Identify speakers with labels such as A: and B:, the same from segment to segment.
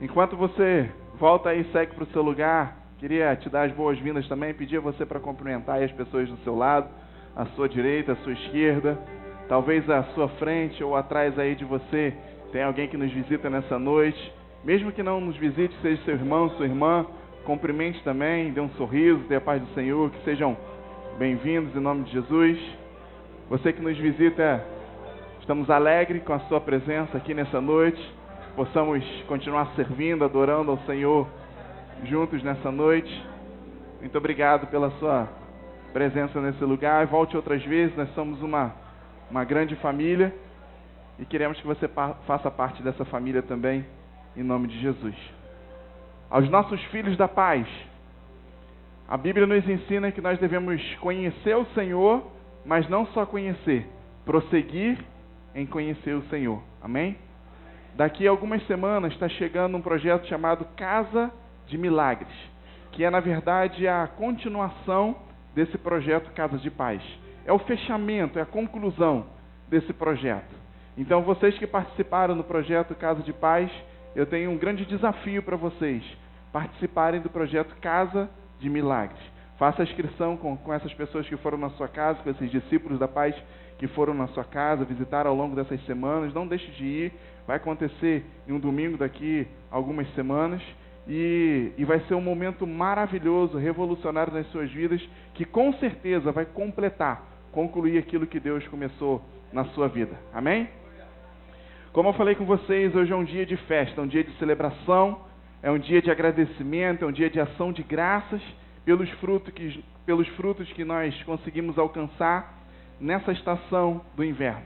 A: Enquanto você volta aí e segue para o seu lugar, queria te dar as boas-vindas também, pedir a você para cumprimentar aí as pessoas do seu lado, à sua direita, à sua esquerda, talvez à sua frente ou atrás aí de você, tem alguém que nos visita nessa noite. Mesmo que não nos visite, seja seu irmão, sua irmã, cumprimente também, dê um sorriso, dê a paz do Senhor, que sejam bem-vindos em nome de Jesus. Você que nos visita, estamos alegres com a sua presença aqui nessa noite, possamos continuar servindo, adorando ao Senhor juntos nessa noite. Muito obrigado pela sua presença nesse lugar. Volte outras vezes, nós somos uma grande família e queremos que você faça parte dessa família também, em nome de Jesus. Aos nossos filhos da paz, a Bíblia nos ensina que nós devemos conhecer o Senhor, mas não só conhecer, prosseguir em conhecer o Senhor. Amém? Daqui a algumas semanas está chegando um projeto chamado Casa de Milagres, que é, na verdade, a continuação desse projeto Casa de Paz. É o fechamento, é a conclusão desse projeto. Então, vocês que participaram do projeto Casa de Paz, eu tenho um grande desafio para vocês, participarem do projeto Casa de Milagres. Faça a inscrição com essas pessoas que foram na sua casa, com esses discípulos da paz que foram na sua casa, visitaram ao longo dessas semanas. Não deixe de ir, vai acontecer em um domingo daqui a algumas semanas. E vai ser um momento maravilhoso, revolucionário nas suas vidas, que com certeza vai concluir aquilo que Deus começou na sua vida. Amém? Como eu falei com vocês, hoje é um dia de festa, um dia de celebração, é um dia de agradecimento, é um dia de ação de graças pelos frutos que nós conseguimos alcançar nessa estação do inverno.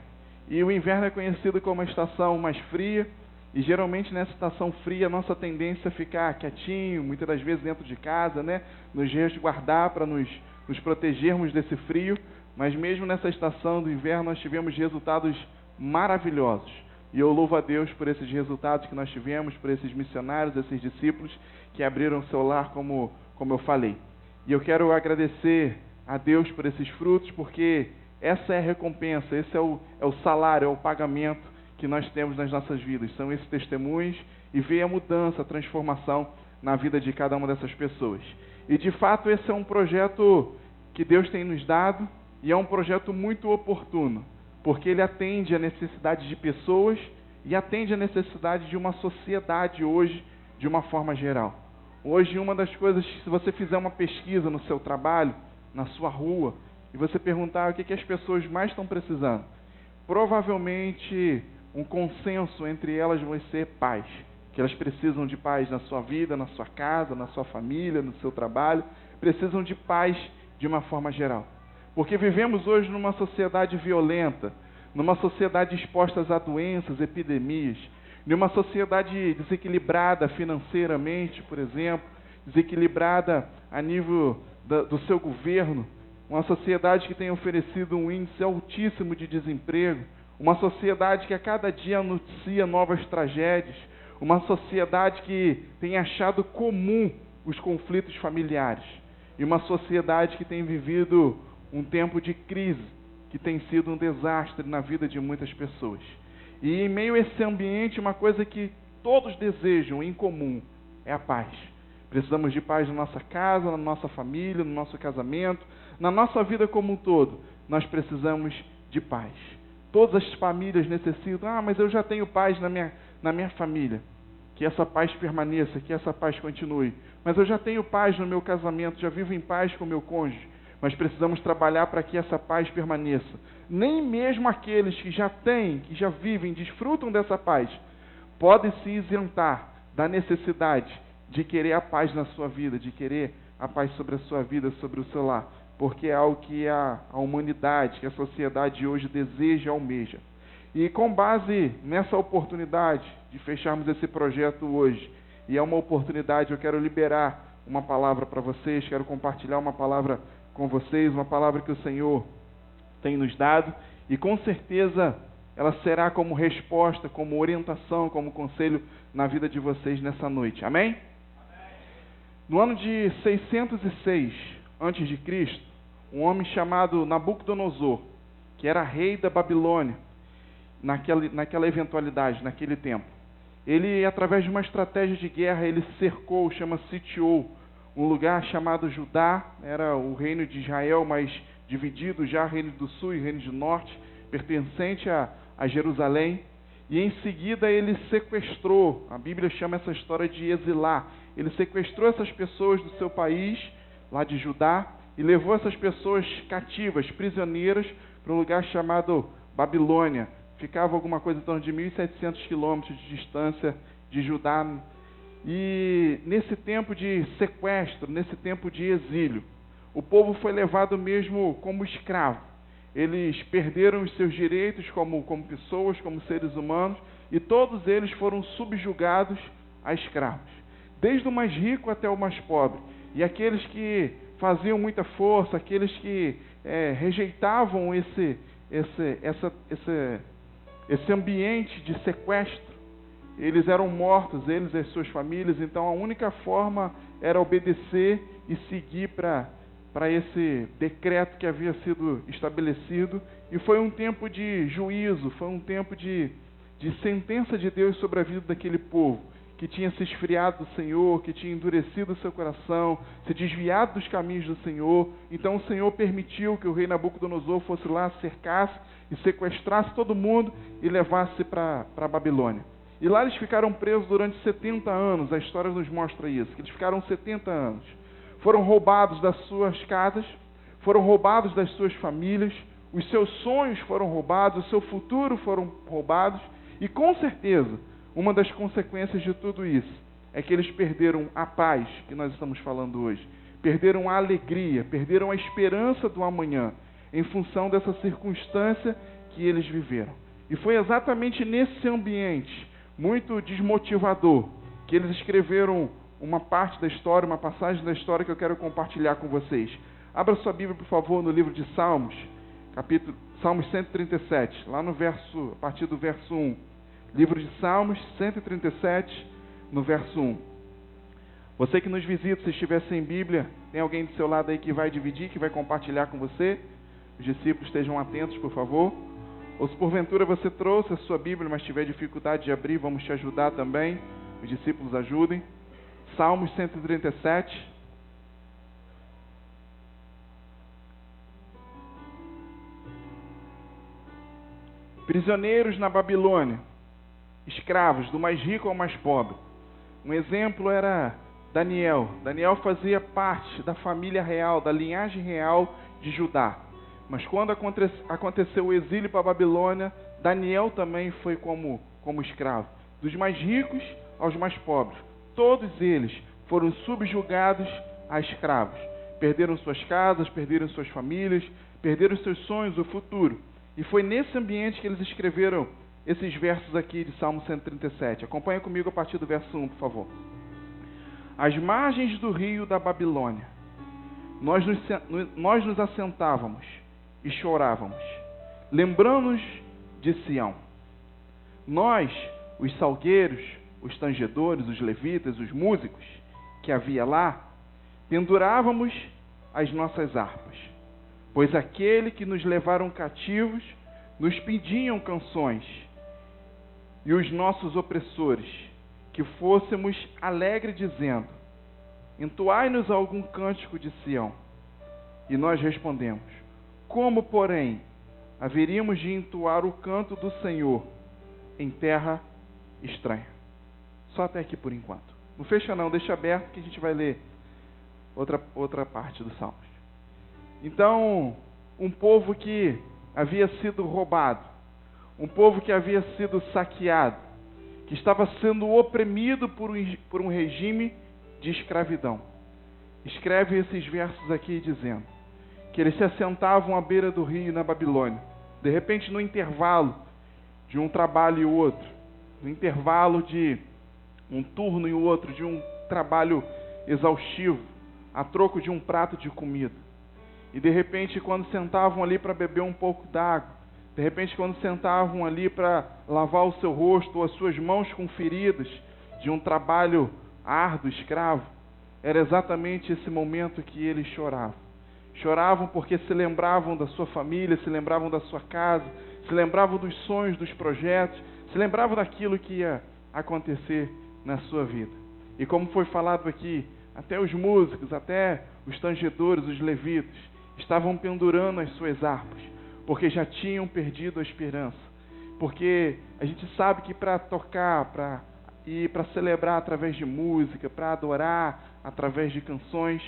A: E o inverno é conhecido como a estação mais fria, e geralmente nessa estação fria a nossa tendência é ficar quietinho, muitas das vezes dentro de casa, né? Nos resguardar para nos protegermos desse frio, mas mesmo nessa estação do inverno nós tivemos resultados maravilhosos. E eu louvo a Deus por esses resultados que nós tivemos, por esses missionários, esses discípulos que abriram o seu lar, como eu falei. E eu quero agradecer a Deus por esses frutos, porque essa é a recompensa, esse é o salário, é o pagamento que nós temos nas nossas vidas. São esses testemunhos e ver a mudança, a transformação na vida de cada uma dessas pessoas. E de fato esse é um projeto que Deus tem nos dado e é um projeto muito oportuno, porque ele atende a necessidade de pessoas e atende a necessidade de uma sociedade hoje de uma forma geral. Hoje, uma das coisas, se você fizer uma pesquisa no seu trabalho, na sua rua, e você perguntar o que as pessoas mais estão precisando, provavelmente um consenso entre elas vai ser paz, que elas precisam de paz na sua vida, na sua casa, na sua família, no seu trabalho, precisam de paz de uma forma geral. Porque vivemos hoje numa sociedade violenta, numa sociedade exposta a doenças, epidemias, numa sociedade desequilibrada financeiramente, por exemplo, desequilibrada a nível do seu governo, uma sociedade que tem oferecido um índice altíssimo de desemprego, uma sociedade que a cada dia anuncia novas tragédias, uma sociedade que tem achado comum os conflitos familiares, e uma sociedade que tem vivido um tempo de crise, que tem sido um desastre na vida de muitas pessoas. E em meio a esse ambiente, uma coisa que todos desejam em comum é a paz. Precisamos de paz na nossa casa, na nossa família, no nosso casamento, na nossa vida como um todo. Nós precisamos de paz. Todas as famílias necessitam, mas eu já tenho paz na minha família. Que essa paz permaneça, que essa paz continue. Mas eu já tenho paz no meu casamento, já vivo em paz com o meu cônjuge. Mas precisamos trabalhar para que essa paz permaneça. Nem mesmo aqueles que já têm, que já vivem, desfrutam dessa paz, podem se isentar da necessidade de querer a paz na sua vida, de querer a paz sobre a sua vida, sobre o seu lar, porque é algo que a humanidade, que a sociedade hoje deseja e almeja. E com base nessa oportunidade de fecharmos esse projeto hoje, e é uma oportunidade, eu quero liberar uma palavra para vocês, quero compartilhar uma palavra com vocês, uma palavra que o Senhor tem nos dado, e com certeza ela será como resposta, como orientação, como conselho na vida de vocês nessa noite. Amém? Amém. No ano de 606 a.C., um homem chamado Nabucodonosor, que era rei da Babilônia, naquela eventualidade, naquele tempo, ele, através de uma estratégia de guerra, ele cercou, sitiou, um lugar chamado Judá, era o reino de Israel, mas dividido já, reino do sul e reino do norte, pertencente a Jerusalém, e em seguida ele sequestrou, a Bíblia chama essa história de exilar, ele sequestrou essas pessoas do seu país, lá de Judá, e levou essas pessoas cativas, prisioneiras, para um lugar chamado Babilônia. Ficava alguma coisa em torno de 1.700 quilômetros de distância de Judá. E nesse tempo de sequestro, nesse tempo de exílio, o povo foi levado mesmo como escravo. Eles perderam os seus direitos como pessoas, como seres humanos, e todos eles foram subjugados a escravos, desde o mais rico até o mais pobre. E aqueles que faziam muita força, aqueles que rejeitavam esse ambiente de sequestro, eles eram mortos, eles e as suas famílias. Então a única forma era obedecer e seguir para esse decreto que havia sido estabelecido. E foi um tempo de juízo, foi um tempo de sentença de Deus sobre a vida daquele povo, que tinha se esfriado do Senhor, que tinha endurecido o seu coração, se desviado dos caminhos do Senhor. Então o Senhor permitiu que o rei Nabucodonosor fosse lá, cercasse e sequestrasse todo mundo e levasse para a Babilônia. E lá eles ficaram presos durante 70 anos, a história nos mostra isso, que eles ficaram 70 anos. Foram roubados das suas casas, foram roubados das suas famílias, os seus sonhos foram roubados, o seu futuro foram roubados, e com certeza, uma das consequências de tudo isso é que eles perderam a paz que nós estamos falando hoje, perderam a alegria, perderam a esperança do amanhã, em função dessa circunstância que eles viveram. E foi exatamente nesse ambiente muito desmotivador que eles escreveram uma parte da história, uma passagem da história que eu quero compartilhar com vocês. Abra sua Bíblia, por favor, no livro de Salmos, Salmos 137, lá a partir do verso 1. Livro de Salmos 137, no verso 1. Você que nos visita, se estiver sem Bíblia, tem alguém do seu lado aí que vai dividir, que vai compartilhar com você? Os discípulos estejam atentos, por favor. Ou se porventura você trouxe a sua Bíblia, mas tiver dificuldade de abrir, vamos te ajudar também. Os discípulos ajudem. Salmos 137. Prisioneiros na Babilônia, escravos, do mais rico ao mais pobre. Um exemplo era Daniel. Daniel fazia parte da família real, da linhagem real de Judá. Mas quando aconteceu o exílio para a Babilônia, Daniel também foi como escravo. Dos mais ricos aos mais pobres. Todos eles foram subjugados a escravos. Perderam suas casas, perderam suas famílias, perderam seus sonhos, o futuro. E foi nesse ambiente que eles escreveram esses versos aqui de Salmo 137. Acompanha comigo a partir do verso 1, por favor. Às margens do rio da Babilônia, nós nos assentávamos e chorávamos, lembrando-nos de Sião. Nós, os salgueiros, os tangedores, os levitas, os músicos que havia lá, pendurávamos as nossas harpas, pois aquele que nos levaram cativos nos pediam canções, e os nossos opressores, que fôssemos alegres, dizendo: entoai-nos algum cântico de Sião. E nós respondemos: como, porém, haveríamos de entoar o canto do Senhor em terra estranha? Só até aqui por enquanto. Não fecha não, deixa aberto que a gente vai ler outra parte dos Salmos. Então, um povo que havia sido roubado, um povo que havia sido saqueado, que estava sendo oprimido por um regime de escravidão. Escreve esses versos aqui dizendo que eles se assentavam à beira do rio na Babilônia. De repente, no intervalo de um trabalho e o outro, no intervalo de um turno e o outro, de um trabalho exaustivo, a troco de um prato de comida. E de repente, quando sentavam ali para beber um pouco d'água, de repente, quando sentavam ali para lavar o seu rosto ou as suas mãos com feridas de um trabalho árduo, escravo, era exatamente esse momento que eles choravam. Choravam porque se lembravam da sua família, se lembravam da sua casa, se lembravam dos sonhos, dos projetos, se lembravam daquilo que acontecer na sua vida. E como foi falado aqui, até os músicos, até os tangedores, os levitas, estavam pendurando as suas harpas, porque já tinham perdido a esperança. Porque a gente sabe que para tocar, para celebrar através de música, para adorar através de canções,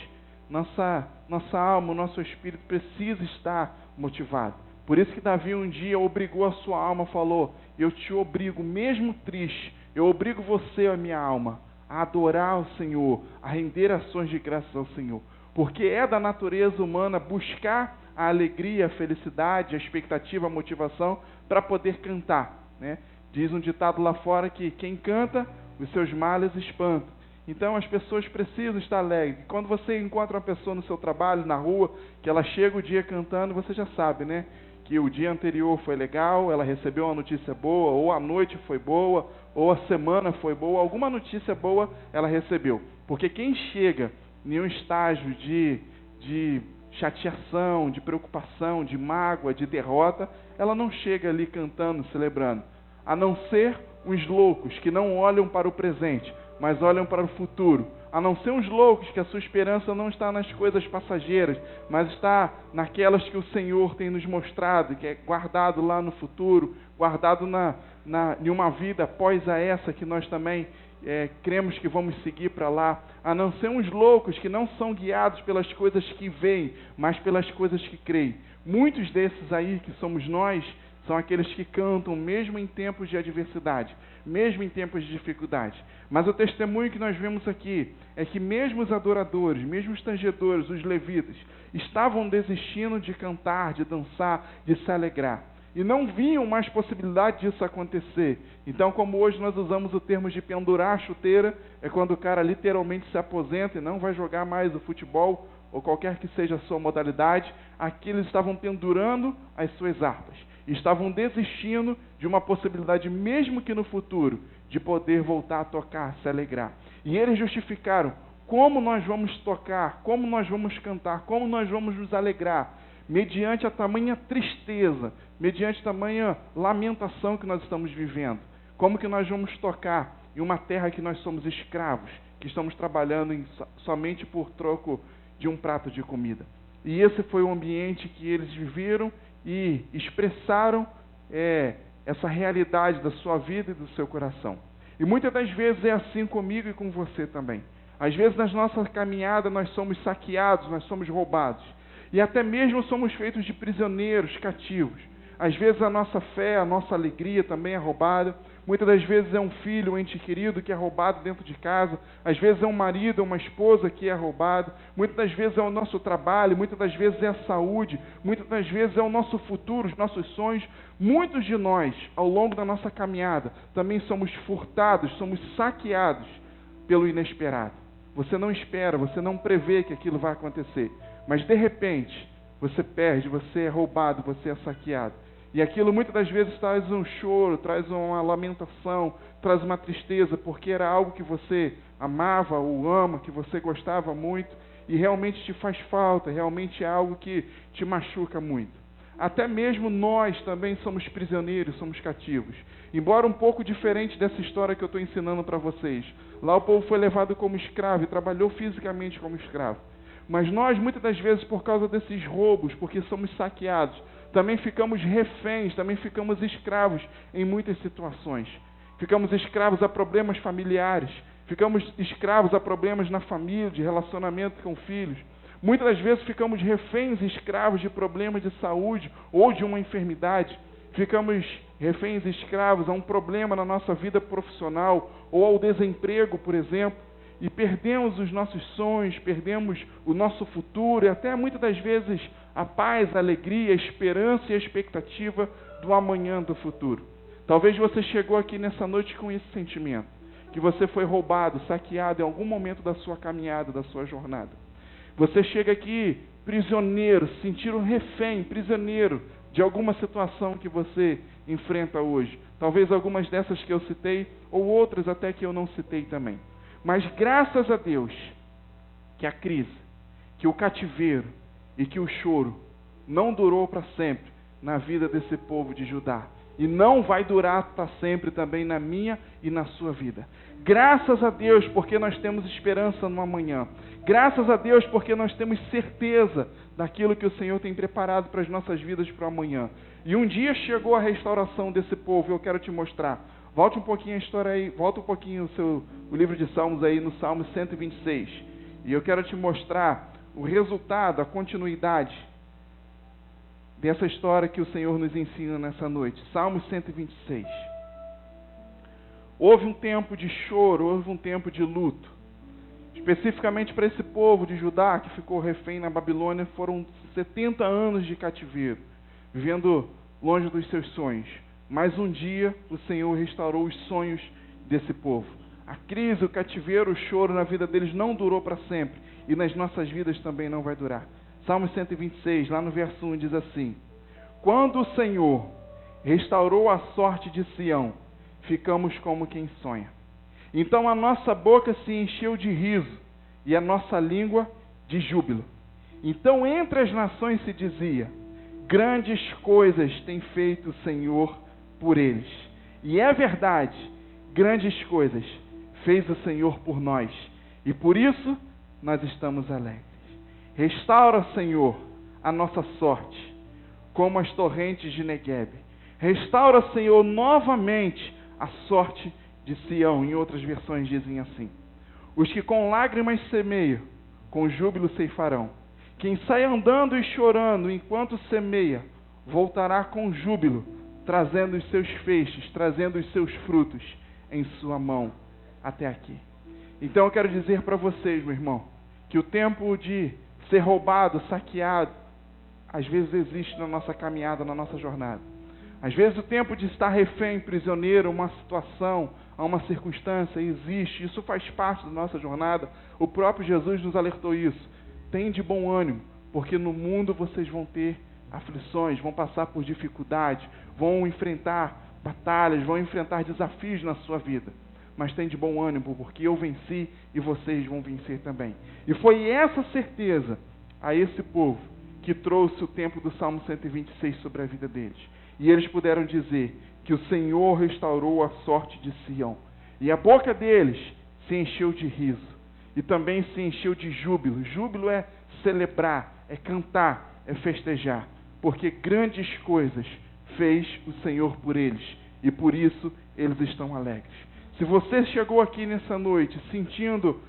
A: nossa alma, o nosso espírito precisa estar motivado. Por isso que Davi um dia obrigou a sua alma, falou: eu te obrigo, mesmo triste, eu obrigo você, a minha alma, a adorar o Senhor, a render ações de graças ao Senhor. Porque é da natureza humana buscar a alegria, a felicidade, a expectativa, a motivação para poder cantar, né? Diz um ditado lá fora que quem canta, os seus males espanta. Então as pessoas precisam estar alegres. Quando você encontra uma pessoa no seu trabalho, na rua, que ela chega o dia cantando, você já sabe, né? Que o dia anterior foi legal, ela recebeu uma notícia boa, ou a noite foi boa, ou a semana foi boa, alguma notícia boa ela recebeu. Porque quem chega em um estágio de chateação, de preocupação, de mágoa, de derrota, ela não chega ali cantando, celebrando. A não ser os loucos que não olham para o presente, mas olham para o futuro. A não ser os loucos que a sua esperança não está nas coisas passageiras, mas está naquelas que o Senhor tem nos mostrado, que é guardado lá no futuro, guardado em uma vida após a essa que nós também cremos que vamos seguir para lá. A não ser uns loucos que não são guiados pelas coisas que veem, mas pelas coisas que creem. Muitos desses aí que somos nós, são aqueles que cantam mesmo em tempos de adversidade, mesmo em tempos de dificuldade. Mas o testemunho que nós vemos aqui é que mesmo os adoradores, mesmo os tangedores, os levitas, estavam desistindo de cantar, de dançar, de se alegrar. E não viam mais possibilidade disso acontecer. Então, como hoje nós usamos o termo de pendurar a chuteira, é quando o cara literalmente se aposenta e não vai jogar mais o futebol, ou qualquer que seja a sua modalidade, aqui eles estavam pendurando as suas harpas. Estavam desistindo de uma possibilidade, mesmo que no futuro, de poder voltar a tocar, se alegrar. E eles justificaram: como nós vamos tocar, como nós vamos cantar, como nós vamos nos alegrar, mediante a tamanha tristeza, mediante a tamanha lamentação que nós estamos vivendo. Como que nós vamos tocar em uma terra que nós somos escravos, que estamos trabalhando somente por troco de um prato de comida? E esse foi o ambiente que eles viveram e expressaram essa realidade da sua vida e do seu coração. E muitas das vezes é assim comigo e com você também. Às vezes nas nossas caminhadas nós somos saqueados, nós somos roubados. E até mesmo somos feitos de prisioneiros, cativos. Às vezes a nossa fé, a nossa alegria também é roubada. Muitas das vezes é um filho, um ente querido que é roubado dentro de casa. Às vezes é um marido, uma esposa que é roubado. Muitas das vezes é o nosso trabalho, muitas das vezes é a saúde. Muitas das vezes é o nosso futuro, os nossos sonhos. Muitos de nós, ao longo da nossa caminhada, também somos furtados, somos saqueados pelo inesperado. Você não espera, você não prevê que aquilo vai acontecer. Mas de repente, você perde, você é roubado, você é saqueado. E aquilo muitas das vezes traz um choro, traz uma lamentação, traz uma tristeza, porque era algo que você amava ou ama, que você gostava muito, e realmente te faz falta, realmente é algo que te machuca muito. Até mesmo nós também somos prisioneiros, somos cativos. Embora um pouco diferente dessa história que eu estou ensinando para vocês. Lá o povo foi levado como escravo e trabalhou fisicamente como escravo. Mas nós, muitas das vezes, por causa desses roubos, porque somos saqueados, também ficamos reféns, também ficamos escravos em muitas situações. Ficamos escravos a problemas familiares, ficamos escravos a problemas na família, de relacionamento com filhos. Muitas das vezes ficamos reféns e escravos de problemas de saúde ou de uma enfermidade. Ficamos reféns e escravos a um problema na nossa vida profissional ou ao desemprego, por exemplo. E perdemos os nossos sonhos, perdemos o nosso futuro e até muitas das vezes a paz, a alegria, a esperança e a expectativa do amanhã, do futuro. Talvez você chegou aqui nessa noite com esse sentimento, que você foi roubado, saqueado em algum momento da sua caminhada, da sua jornada. Você chega aqui prisioneiro, se sentir um refém, prisioneiro de alguma situação que você enfrenta hoje. Talvez algumas dessas que eu citei ou outras até que eu não citei também. Mas graças a Deus que a crise, que o cativeiro e que o choro não durou para sempre na vida desse povo de Judá. e não vai durar para sempre também na minha e na sua vida. Graças a Deus porque nós temos esperança no amanhã. Graças a Deus porque nós temos certeza daquilo que o Senhor tem preparado para as nossas vidas para o amanhã. E um dia chegou a restauração desse povo, eu quero te mostrar. Volte um pouquinho a história aí, volta um pouquinho o livro de Salmos aí no Salmo 126. E eu quero te mostrar o resultado, a continuidade dessa história que o Senhor nos ensina nessa noite. Salmo 126. Houve um tempo de choro, houve um tempo de luto. Especificamente para esse povo de Judá que ficou refém na Babilônia, foram 70 anos de cativeiro, vivendo longe dos seus sonhos. Mas um dia o Senhor restaurou os sonhos desse povo. A crise, o cativeiro, o choro na vida deles não durou para sempre, e nas nossas vidas também não vai durar. Salmo 126, lá no verso 1, diz assim: quando o Senhor restaurou a sorte de Sião, ficamos como quem sonha. Então a nossa boca se encheu de riso, e a nossa língua de júbilo. Então entre as nações se dizia: grandes coisas tem feito o Senhor por eles. E é verdade, grandes coisas fez o Senhor por nós, e por isso nós estamos alegres. Restaura, Senhor, a nossa sorte, como as torrentes de Negueb. Restaura, Senhor, novamente a sorte de Sião. Em outras versões dizem assim: os que com lágrimas semeiam, com júbilo ceifarão. Quem sai andando e chorando enquanto semeia, voltará com júbilo, trazendo os seus feixes, trazendo os seus frutos em sua mão. Até aqui. Então eu quero dizer para vocês, meu irmão, que o tempo de ser roubado, saqueado, às vezes existe na nossa caminhada, na nossa jornada. Às vezes o tempo de estar refém, prisioneiro, uma situação, a uma circunstância, existe. Isso faz parte da nossa jornada. O próprio Jesus nos alertou isso. Tem de bom ânimo, porque no mundo vocês vão ter aflições, vão passar por dificuldades, vão enfrentar batalhas, vão enfrentar desafios na sua vida. Mas tem de bom ânimo, porque eu venci e vocês vão vencer também. E foi essa certeza a esse povo que trouxe o tempo do Salmo 126 sobre a vida deles. E eles puderam dizer que o Senhor restaurou a sorte de Sião. E a boca deles se encheu de riso. E também se encheu de júbilo. Júbilo é celebrar, é cantar, é festejar. Porque grandes coisas fez o Senhor por eles. E por isso eles estão alegres. Se você chegou aqui nessa noite sentindo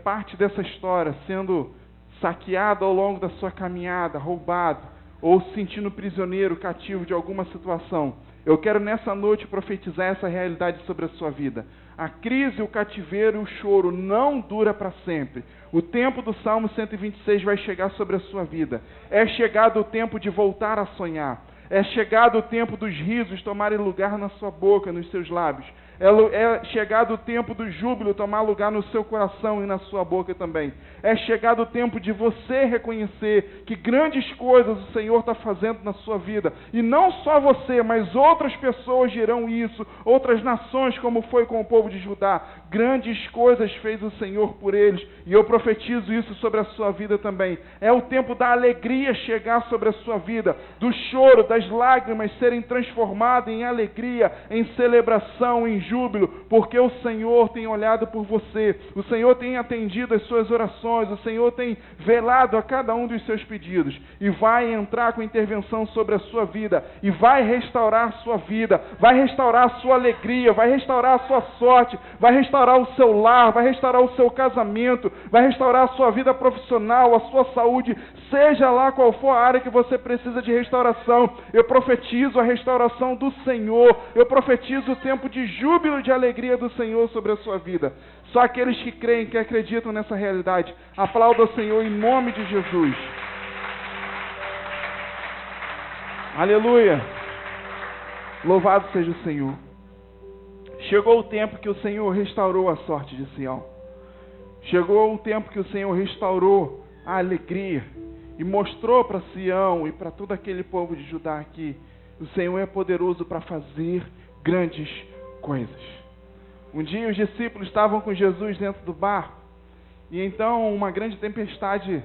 A: parte dessa história, sendo saqueado ao longo da sua caminhada, roubado, ou se sentindo prisioneiro, cativo de alguma situação, eu quero nessa noite profetizar essa realidade sobre a sua vida. A crise, o cativeiro e o choro não dura para sempre. O tempo do Salmo 126 vai chegar sobre a sua vida. É chegado o tempo de voltar a sonhar. É chegado o tempo dos risos tomarem lugar na sua boca, nos seus lábios. É chegado o tempo do júbilo tomar lugar no seu coração e na sua boca também. É chegado o tempo de você reconhecer que grandes coisas o Senhor está fazendo na sua vida. E não só você, mas outras pessoas dirão isso, outras nações, como foi com o povo de Judá. Grandes coisas fez o Senhor por eles. E eu profetizo isso sobre a sua vida também. É o tempo da alegria chegar sobre a sua vida, do choro, das lágrimas serem transformadas em alegria, em celebração, em júbilo, porque o Senhor tem olhado por você, o Senhor tem atendido as suas orações, o Senhor tem velado a cada um dos seus pedidos, e vai entrar com intervenção sobre a sua vida, e vai restaurar a sua vida, vai restaurar a sua alegria, vai restaurar a sua sorte, vai restaurar o seu lar, vai restaurar o seu casamento, vai restaurar a sua vida profissional, a sua saúde, seja lá qual for a área que você precisa de restauração. Eu profetizo a restauração do Senhor, eu profetizo o tempo de júbilo, de alegria do Senhor sobre a sua vida. Só aqueles que creem, que acreditam nessa realidade, aplaudam o Senhor em nome de Jesus. Aleluia! Louvado seja o Senhor. Chegou o tempo que o Senhor restaurou a sorte de Sião. Chegou o tempo que o Senhor restaurou a alegria e mostrou para Sião e para todo aquele povo de Judá que o Senhor é poderoso para fazer grandes coisas. Um dia os discípulos estavam com Jesus dentro do barco e então uma grande tempestade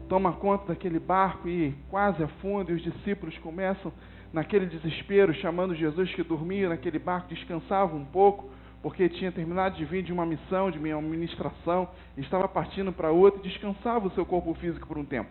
A: toma conta daquele barco e quase afunda, e os discípulos começam naquele desespero, chamando Jesus que dormia naquele barco, descansava um pouco, porque tinha terminado de vir de uma missão, de uma ministração, estava partindo para outra e descansava o seu corpo físico por um tempo.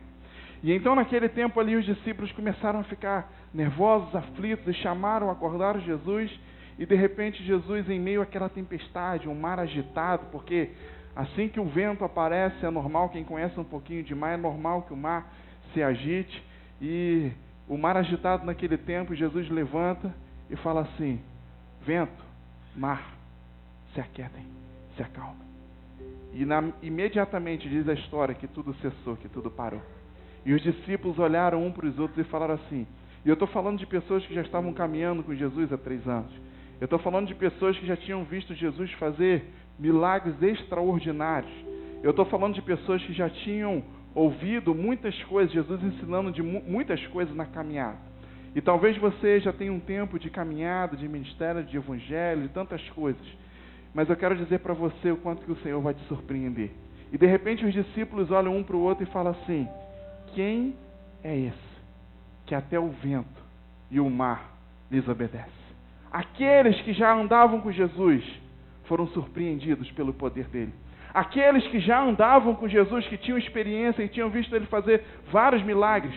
A: E então naquele tempo ali os discípulos começaram a ficar nervosos, aflitos, e chamaram, acordaram Jesus, e de repente Jesus, em meio àquela tempestade, um mar agitado, porque assim que o vento aparece, é normal, quem conhece um pouquinho de mar, é normal que o mar se agite, e o mar agitado naquele tempo, Jesus levanta e fala assim: vento, mar, se aquietem, se acalmem. E imediatamente diz a história que tudo cessou, que tudo parou. E os discípulos olharam um para os outros e falaram assim, e eu estou falando de pessoas que já estavam caminhando com Jesus há 3 anos. Eu estou falando de pessoas que já tinham visto Jesus fazer milagres extraordinários. Eu estou falando de pessoas que já tinham ouvido muitas coisas, Jesus ensinando de muitas coisas na caminhada. E talvez você já tenha um tempo de caminhada, de ministério, de evangelho, de tantas coisas. Mas eu quero dizer para você o quanto que o Senhor vai te surpreender. E de repente os discípulos olham um para o outro e falam assim: quem é esse que até o vento e o mar lhes obedecem? Aqueles que já andavam com Jesus foram surpreendidos pelo poder dele. Aqueles que já andavam com Jesus, que tinham experiência e tinham visto ele fazer vários milagres,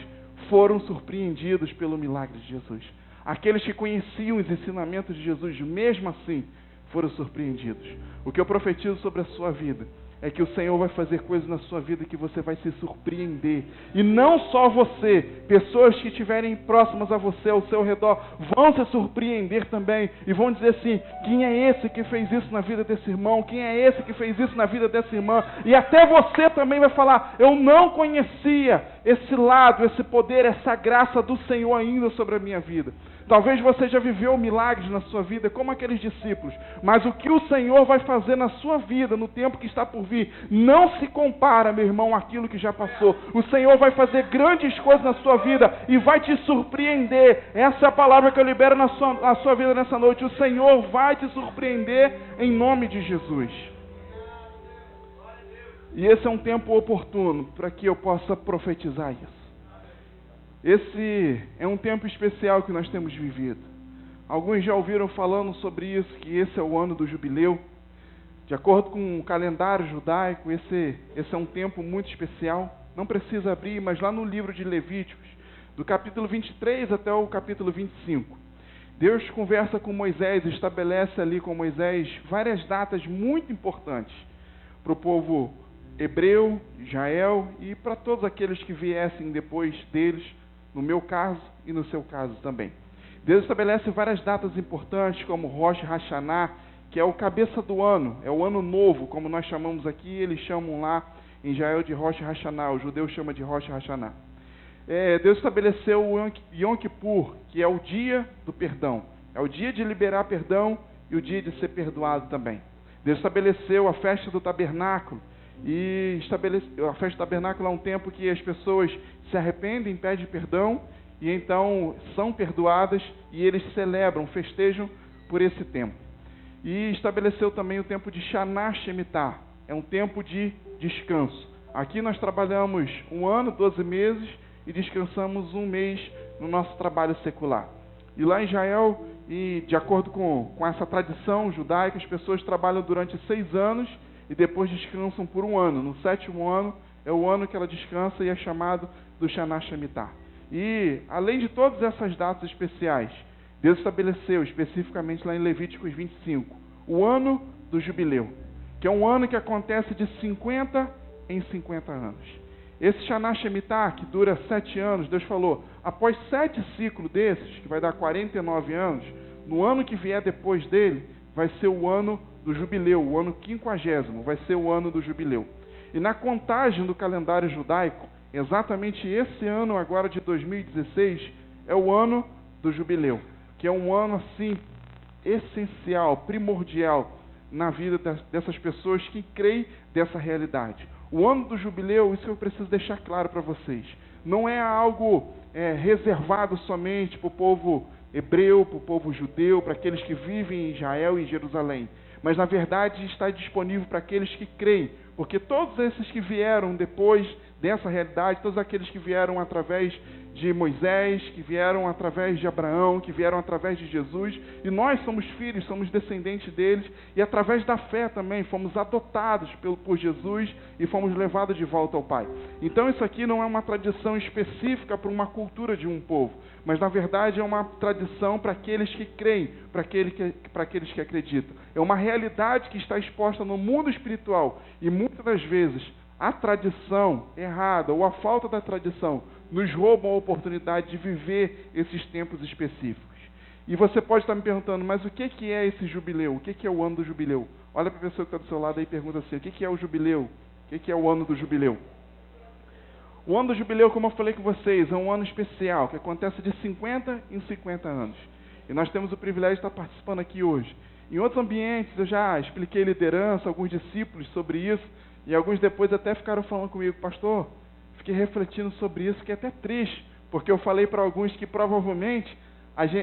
A: foram surpreendidos pelo milagre de Jesus. Aqueles que conheciam os ensinamentos de Jesus, mesmo assim, foram surpreendidos. O que eu profetizo sobre a sua vida é que o Senhor vai fazer coisas na sua vida que você vai se surpreender. E não só você, pessoas que estiverem próximas a você, ao seu redor, vão se surpreender também. E vão dizer assim: quem é esse que fez isso na vida desse irmão? Quem é esse que fez isso na vida dessa irmã? E até você também vai falar: eu não conhecia esse lado, esse poder, essa graça do Senhor ainda sobre a minha vida. Talvez você já viveu milagres na sua vida, como aqueles discípulos. Mas o que o Senhor vai fazer na sua vida, no tempo que está por vir, não se compara, meu irmão, àquilo que já passou. O Senhor vai fazer grandes coisas na sua vida e vai te surpreender. Essa é a palavra que eu libero na sua vida nessa noite. O Senhor vai te surpreender em nome de Jesus. E esse é um tempo oportuno para que eu possa profetizar isso. Esse é um tempo especial que nós temos vivido. Alguns já ouviram falando sobre isso, que esse é o ano do jubileu. De acordo com o calendário judaico, esse é um tempo muito especial. Não precisa abrir, mas lá no livro de Levíticos, do capítulo 23 até o capítulo 25, Deus conversa com Moisés, estabelece ali com Moisés várias datas muito importantes para o povo hebreu, Israel, e para todos aqueles que viessem depois deles, no meu caso e no seu caso também. Deus estabelece várias datas importantes, como Rosh Hashanah, que é o cabeça do ano, é o ano novo, como nós chamamos aqui, eles chamam lá em Israel de Rosh Hashanah, o judeu chama de Rosh Hashanah. Deus estabeleceu o Yom Kippur, que é o dia do perdão, é o dia de liberar perdão e o dia de ser perdoado também. Deus estabeleceu a festa do tabernáculo, e a festa do tabernáculo é um tempo que as pessoas se arrependem, pedem perdão, e então são perdoadas, e eles celebram, festejam por esse tempo. E estabeleceu também o tempo de Shana Shemitah, é um tempo de descanso. Aqui nós trabalhamos 1 ano, 12 meses, e descansamos 1 mês no nosso trabalho secular. E lá em Israel, e de acordo com essa tradição judaica, as pessoas trabalham durante 6 anos, e depois descansam por 1 ano. No 7º ano é o ano que ela descansa e é chamado do Shana Shemitah. E, além de todas essas datas especiais, Deus estabeleceu, especificamente lá em Levíticos 25, o ano do jubileu, que é um ano que acontece de 50 em 50 anos. Esse Shana Shemitah, que dura 7 anos, Deus falou, após 7 ciclos desses, que vai dar 49 anos, no ano que vier depois dele, vai ser o ano do jubileu, o ano 50º, vai ser o ano do jubileu. E na contagem do calendário judaico, exatamente esse ano agora de 2016, é o ano do jubileu, que é um ano assim, essencial, primordial na vida dessas pessoas que creem dessa realidade. O ano do jubileu, isso eu preciso deixar claro para vocês, não é algo reservado somente para o povo hebreu, para o povo judeu, para aqueles que vivem em Israel e em Jerusalém, mas na verdade está disponível para aqueles que creem, porque todos esses que vieram depois dessa realidade, todos aqueles que vieram através de Moisés, que vieram através de Abraão, que vieram através de Jesus, e nós somos filhos, somos descendentes deles, e através da fé também fomos adotados por Jesus e fomos levados de volta ao Pai. Então isso aqui não é uma tradição específica para uma cultura de um povo, mas na verdade é uma tradição para aqueles que creem, para aqueles que acreditam. É uma realidade que está exposta no mundo espiritual, e muitas das vezes a tradição errada ou a falta da tradição nos roubam a oportunidade de viver esses tempos específicos. E você pode estar me perguntando, mas o que é esse jubileu? O que é o ano do jubileu? Olha para a pessoa que está do seu lado aí e pergunta assim, o que é o jubileu? O que é o ano do jubileu? O ano do jubileu, como eu falei com vocês, é um ano especial, que acontece de 50 em 50 anos. E nós temos o privilégio de estar participando aqui hoje. Em outros ambientes, eu já expliquei liderança, alguns discípulos sobre isso, e alguns depois até ficaram falando comigo, pastor, fiquei refletindo sobre isso, que é até triste, porque eu falei para alguns que provavelmente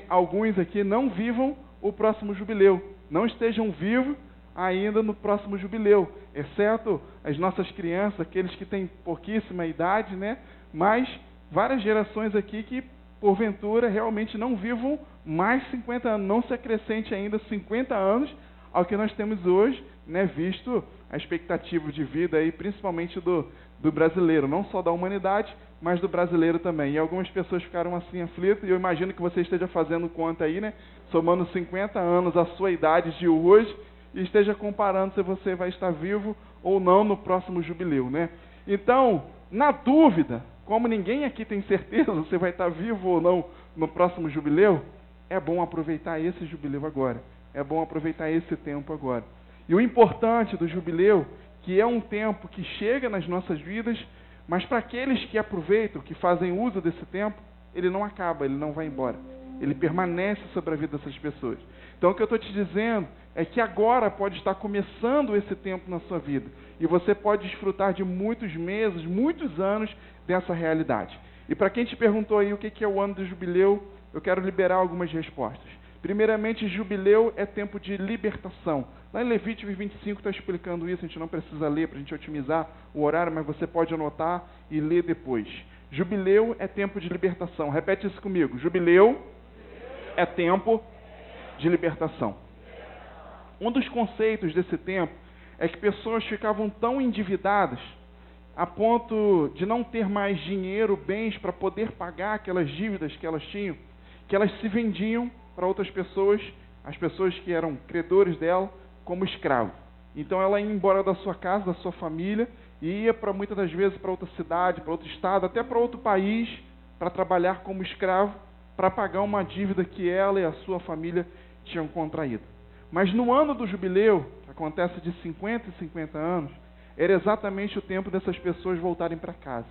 A: alguns aqui não vivam o próximo jubileu, não estejam vivos ainda no próximo jubileu, exceto as nossas crianças, aqueles que têm pouquíssima idade, né? Mas várias gerações aqui que, porventura, realmente não vivam mais 50 anos, não se acrescente ainda 50 anos ao que nós temos hoje, né? Visto a expectativa de vida aí, principalmente do brasileiro, não só da humanidade, mas do brasileiro também. E algumas pessoas ficaram assim aflitas, e eu imagino que você esteja fazendo conta aí, né? Somando 50 anos à sua idade de hoje, e esteja comparando se você vai estar vivo ou não no próximo jubileu, né? Então, na dúvida, como ninguém aqui tem certeza se vai estar vivo ou não no próximo jubileu, é bom aproveitar esse jubileu agora. É bom aproveitar esse tempo agora. E o importante do jubileu, que é um tempo que chega nas nossas vidas, mas para aqueles que aproveitam, que fazem uso desse tempo, ele não acaba, ele não vai embora. Ele permanece sobre a vida dessas pessoas. Então o que eu estou te dizendo é que agora pode estar começando esse tempo na sua vida. E você pode desfrutar de muitos meses, muitos anos dessa realidade. E para quem te perguntou aí o que é o ano do jubileu, eu quero liberar algumas respostas. Primeiramente, jubileu é tempo de libertação. Lá em Levítico 25 está explicando isso, a gente não precisa ler para a gente otimizar o horário, mas você pode anotar e ler depois. Jubileu é tempo de libertação. Repete isso comigo. Jubileu é tempo de libertação. Um dos conceitos desse tempo é que pessoas ficavam tão endividadas a ponto de não ter mais dinheiro, bens para poder pagar aquelas dívidas que elas tinham, que elas se vendiam para outras pessoas, as pessoas que eram credores dela, como escravo. Então ela ia embora da sua casa, da sua família, e ia para muitas das vezes para outra cidade, para outro estado, até para outro país, para trabalhar como escravo, para pagar uma dívida que ela e a sua família tinham contraído. Mas no ano do jubileu, que acontece de 50 em 50 anos, era exatamente o tempo dessas pessoas voltarem para casa.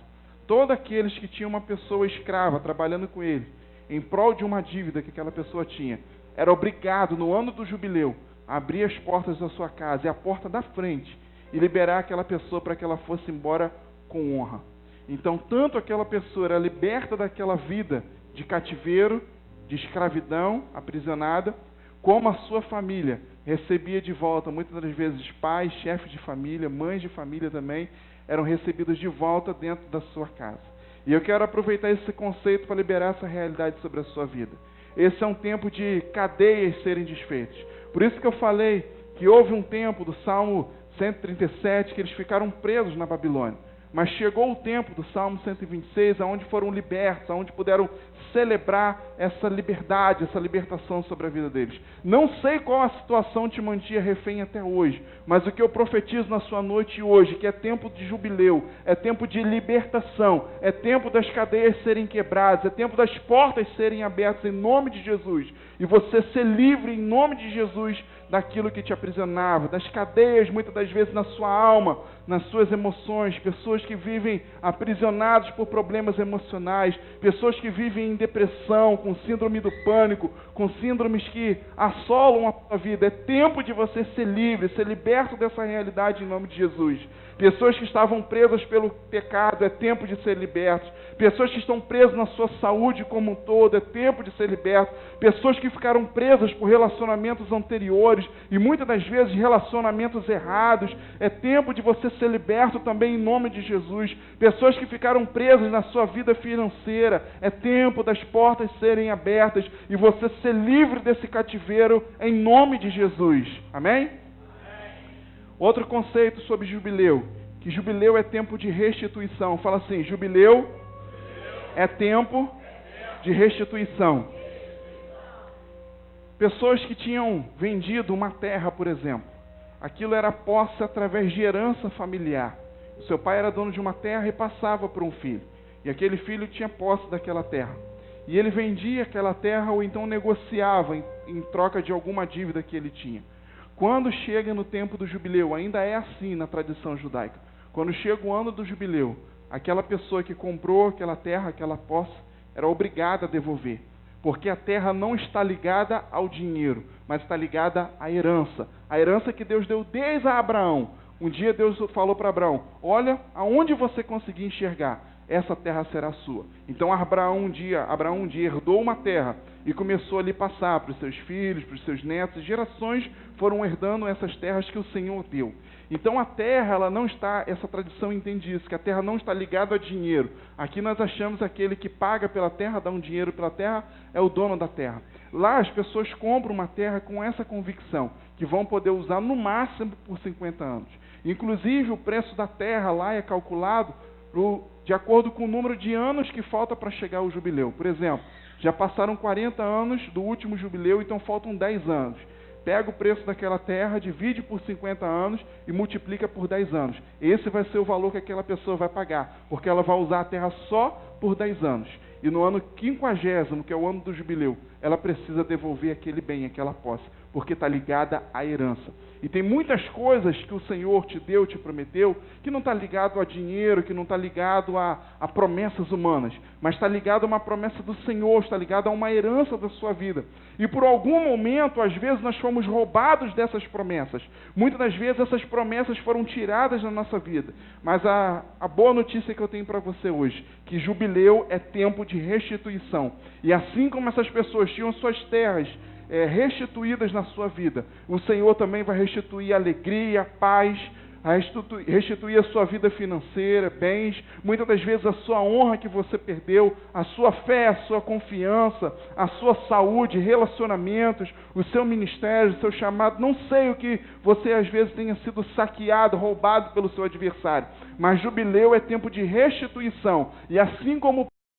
A: Todos aqueles que tinham uma pessoa escrava trabalhando com ele, em prol de uma dívida que aquela pessoa tinha, era obrigado, no ano do jubileu, a abrir as portas da sua casa e a porta da frente e liberar aquela pessoa para que ela fosse embora com honra. Então, tanto aquela pessoa era liberta daquela vida de cativeiro, de escravidão, aprisionada, como a sua família recebia de volta, muitas das vezes pais, chefes de família, mães de família também, eram recebidos de volta dentro da sua casa. E eu quero aproveitar esse conceito para liberar essa realidade sobre a sua vida. Esse é um tempo de cadeias serem desfeitas. Por isso que eu falei que houve um tempo do Salmo 137 que eles ficaram presos na Babilônia. Mas chegou o tempo do Salmo 126, onde foram libertos, onde puderam celebrar essa liberdade, essa libertação sobre a vida deles. Não sei qual a situação te mantinha refém até hoje, mas o que eu profetizo na sua noite hoje, que é tempo de jubileu, é tempo de libertação, é tempo das cadeias serem quebradas, é tempo das portas serem abertas em nome de Jesus, e você ser livre em nome de Jesus daquilo que te aprisionava, das cadeias muitas das vezes na sua alma, nas suas emoções, pessoas que vivem aprisionados por problemas emocionais, pessoas que vivem em depressão, com síndrome do pânico, com síndromes que assolam a sua vida. É tempo de você ser livre, ser liberto dessa realidade em nome de Jesus. Pessoas que estavam presas pelo pecado, é tempo de ser libertos. Pessoas que estão presas na sua saúde como um todo, é tempo de ser libertos. Pessoas que ficaram presas por relacionamentos anteriores e muitas das vezes relacionamentos errados, é tempo de você ser liberto também em nome de Jesus, pessoas que ficaram presas na sua vida financeira. É tempo das portas serem abertas e você ser livre desse cativeiro em nome de Jesus. Amém? Outro conceito sobre jubileu, que jubileu é tempo de restituição. Fala assim, jubileu é tempo de restituição. Pessoas que tinham vendido uma terra, por exemplo, aquilo era posse através de herança familiar. O seu pai era dono de uma terra e passava para um filho. E aquele filho tinha posse daquela terra. E ele vendia aquela terra ou então negociava em troca de alguma dívida que ele tinha. Quando chega no tempo do jubileu, ainda é assim na tradição judaica. Quando chega o ano do jubileu, aquela pessoa que comprou aquela terra, aquela posse, era obrigada a devolver. Porque a terra não está ligada ao dinheiro, mas está ligada à herança. A herança que Deus deu desde Abraão. Um dia Deus falou para Abraão, olha, aonde você conseguir enxergar, essa terra será sua. Então Abraão um dia herdou uma terra e começou ali a passar para os seus filhos, para os seus netos. Gerações foram herdando essas terras que o Senhor deu. Então a terra, ela não está, essa tradição entende isso, que a terra não está ligada a dinheiro. Aqui nós achamos aquele que paga pela terra, dá um dinheiro pela terra, é o dono da terra. Lá as pessoas compram uma terra com essa convicção, que vão poder usar no máximo por 50 anos. Inclusive o preço da terra lá é calculado de acordo com o número de anos que falta para chegar ao jubileu. Por exemplo, já passaram 40 anos do último jubileu, então faltam 10 anos. Pega o preço daquela terra, divide por 50 anos e multiplica por 10 anos. Esse vai ser o valor que aquela pessoa vai pagar, porque ela vai usar a terra só por 10 anos. E no ano 50º, que é o ano do jubileu, ela precisa devolver aquele bem, aquela posse, porque está ligada à herança. E tem muitas coisas que o Senhor te deu, te prometeu, que não está ligado a dinheiro, que não está ligado a promessas humanas, mas está ligado a uma promessa do Senhor, está ligado a uma herança da sua vida. E por algum momento, às vezes, nós fomos roubados dessas promessas. Muitas das vezes, essas promessas foram tiradas da nossa vida. Mas a boa notícia que eu tenho para você hoje, que jubileu é tempo de restituição. E assim como essas pessoas tinham suas terras restituídas na sua vida, o Senhor também vai restituir alegria, paz, restituir a sua vida financeira, bens, muitas das vezes a sua honra que você perdeu, a sua fé, a sua confiança, a sua saúde, relacionamentos, o seu ministério, o seu chamado. Não sei o que você às vezes tenha sido saqueado, roubado pelo seu adversário, mas jubileu é tempo de restituição. E assim como